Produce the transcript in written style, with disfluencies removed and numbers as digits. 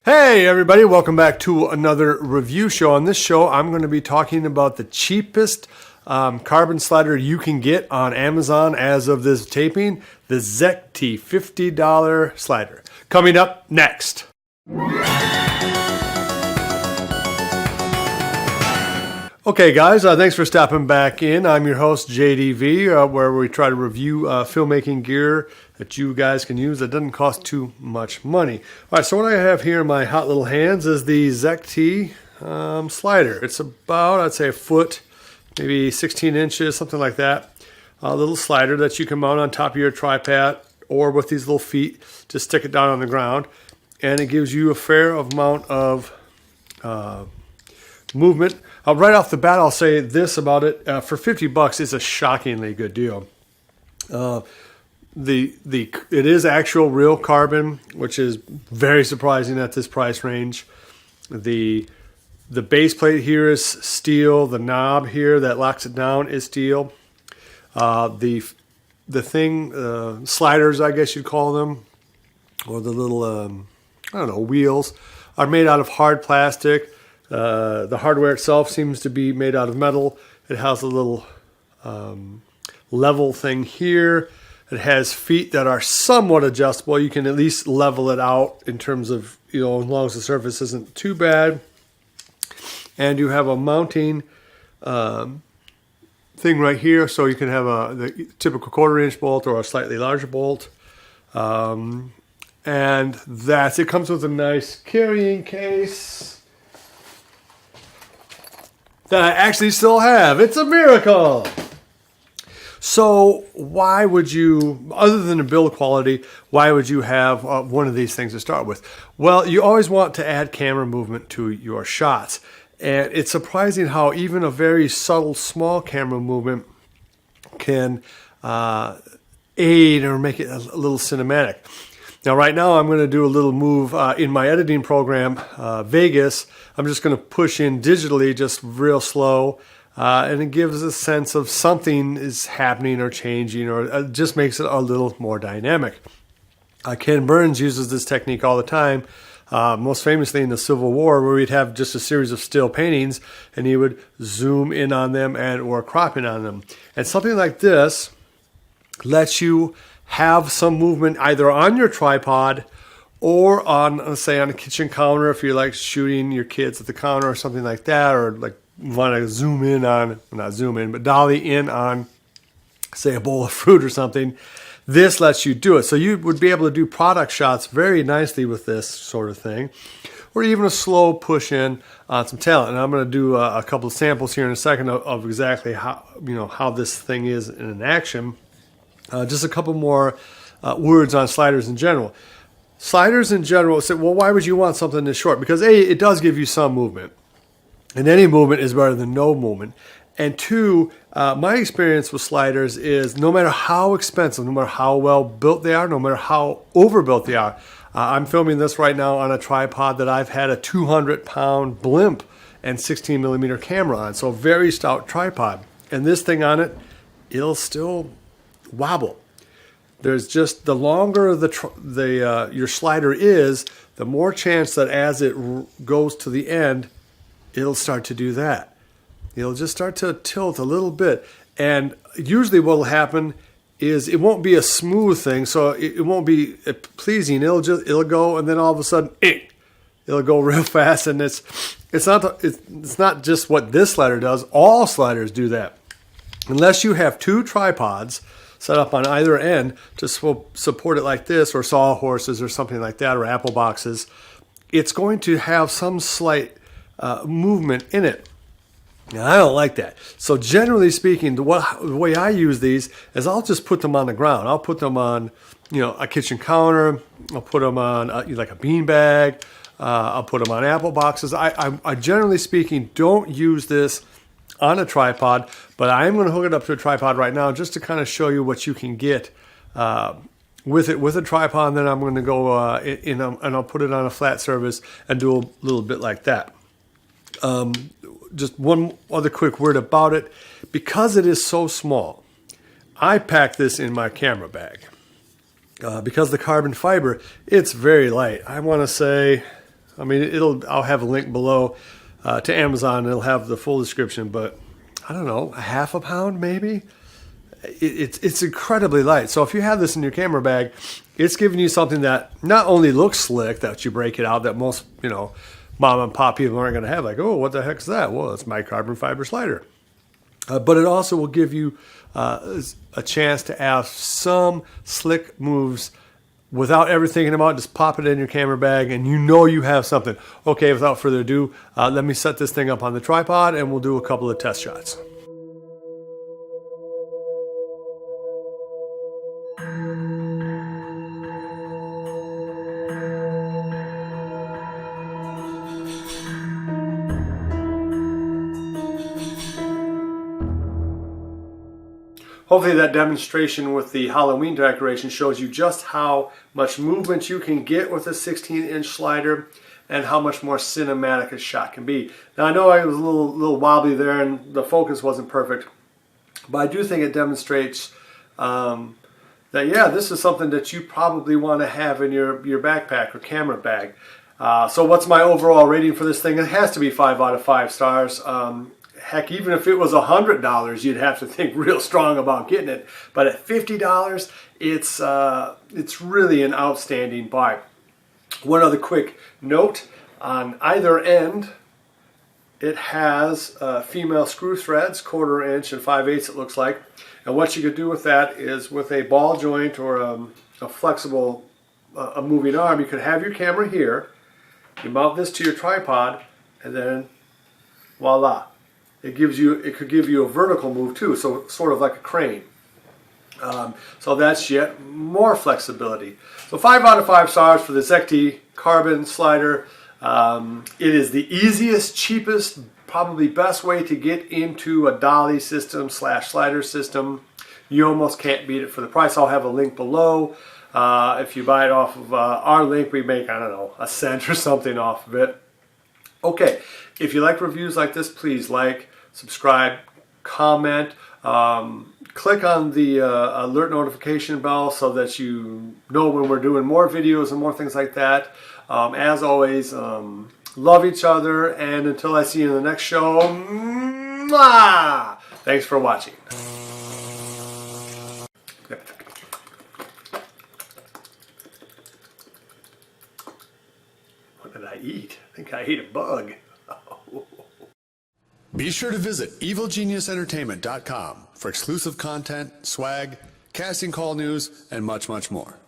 Hey everybody, welcome back to another review show. On this show, I'm going to be talking about the cheapest carbon slider you can get on Amazon as of this taping, the Zecti $50 slider. Coming up next. Okay guys, thanks for stopping back in. I'm your host JDV, where we try to review filmmaking gear that you guys can use that doesn't cost too much money. All right, so what I have here in my hot little hands is the Zecti slider. It's about, I'd say, a foot, maybe 16 inches, something like that. A little slider that you can mount on top of your tripod or with these little feet. Just stick it down on the ground, and it gives you a fair amount of movement. Right off the bat, I'll say this about it: for $50, it's a shockingly good deal. It is actual real carbon, which is very surprising at this price range. The base plate here is steel. The knob here that locks it down is steel. The sliders, I guess you'd call them, or the little wheels, are made out of hard plastic. The hardware itself seems to be made out of metal. It has a little level thing here. It has feet that are somewhat adjustable. You can at least level it out in terms of, as long as the surface isn't too bad. And you have a mounting thing right here, so you can have the typical 1/4-inch bolt or a slightly larger bolt. And it comes with a nice carrying case that I actually still have. It's a miracle. So why would you, other than the build quality, why would you have one of these things to start with? Well, you always want to add camera movement to your shots. And it's surprising how even a very subtle, small camera movement can aid or make it a little cinematic. Now, right now, I'm going to do a little move in my editing program, Vegas. I'm just going to push in digitally, just real slow, and it gives a sense of something is happening or changing, or it just makes it a little more dynamic. Ken Burns uses this technique all the time, most famously in the Civil War, where we'd have just a series of still paintings, and he would zoom in on them or crop in on them. And something like this lets you have some movement either on your tripod or on, say, on a kitchen counter if you're like shooting your kids at the counter or something like that, or like want to zoom in on, not zoom in, but dolly in on, say, a bowl of fruit or something. This lets you do it. So you would be able to do product shots very nicely with this sort of thing, or even a slow push in on some talent. And I'm going to do a couple of samples here in a second of exactly how this thing is in action. Just a couple more words on sliders in general. Sliders in general, say, well, why would you want something this short? Because A, it does give you some movement. And any movement is better than no movement. And two, my experience with sliders is no matter how expensive, no matter how well built they are, no matter how overbuilt they are. I'm filming this right now on a tripod that I've had a 200-pound blimp and 16mm camera on. So a very stout tripod. And this thing on it, it'll still wobble. There's just, the longer your slider is, the more chance that as it goes to the end, it'll start to do that. It'll just start to tilt a little bit. And usually what will happen is it won't be a smooth thing, so it won't be pleasing. It'll go, and then all of a sudden, it'll go real fast. And it's not just what this slider does. All sliders do that. Unless you have two tripods set up on either end to support it like this, or sawhorses or something like that, or apple boxes, it's going to have some slight movement in it. Now, I don't like that. So generally speaking, the way I use these is I'll just put them on the ground. I'll put them on, a kitchen counter. I'll put them on like a bean bag. I'll put them on apple boxes. I generally speaking don't use this on a tripod, but I am going to hook it up to a tripod right now just to kind of show you what you can get with a tripod. And then I'm going to go and I'll put it on a flat surface and do a little bit like that. Just one other quick word about it. Because it is so small, I pack this in my camera bag. Because the carbon fiber, it's very light. I want to say I mean, I'll have a link below to Amazon. It'll have the full description, but I don't know, a half a pound maybe. It's incredibly light. So if you have this in your camera bag, it's giving you something that not only looks slick, that you break it out, that most, mom and pop people aren't going to have. Like, oh, what the heck is that? Well, it's my carbon fiber slider. But it also will give you a chance to have some slick moves without ever thinking about it. Just pop it in your camera bag and you have something. Okay, without further ado, let me set this thing up on the tripod and we'll do a couple of test shots. Hopefully that demonstration with the Halloween decoration shows you just how much movement you can get with a 16-inch slider and how much more cinematic a shot can be. Now I know I was a little wobbly there and the focus wasn't perfect, but I do think it demonstrates that, yeah, this is something that you probably want to have in your backpack or camera bag. So what's my overall rating for this thing? It has to be 5 out of 5 stars. Heck, even if it was $100, you'd have to think real strong about getting it. But at $50, it's really an outstanding buy. One other quick note, on either end, it has female screw threads, 1/4 inch and 5/8 it looks like. And what you could do with that is with a ball joint or a flexible, a moving arm, you could have your camera here, you mount this to your tripod, and then voila. It could give you a vertical move too, so sort of like a crane. So that's yet more flexibility. So 5 out of 5 stars for the Zecti carbon slider. It is the easiest, cheapest, probably best way to get into a dolly system / slider system. You almost can't beat it for the price. I'll have a link below. If you buy it off of our link, we make, I don't know, a cent or something off of it. Okay, if you like reviews like this, please like, subscribe, comment, click on the alert notification bell so that you know when we're doing more videos and more things like that. As always, love each other, and until I see you in the next show, mwah! Thanks for watching. What did I eat? I think I ate a bug. Be sure to visit evilgeniusentertainment.com for exclusive content, swag, casting call news, and much, much more.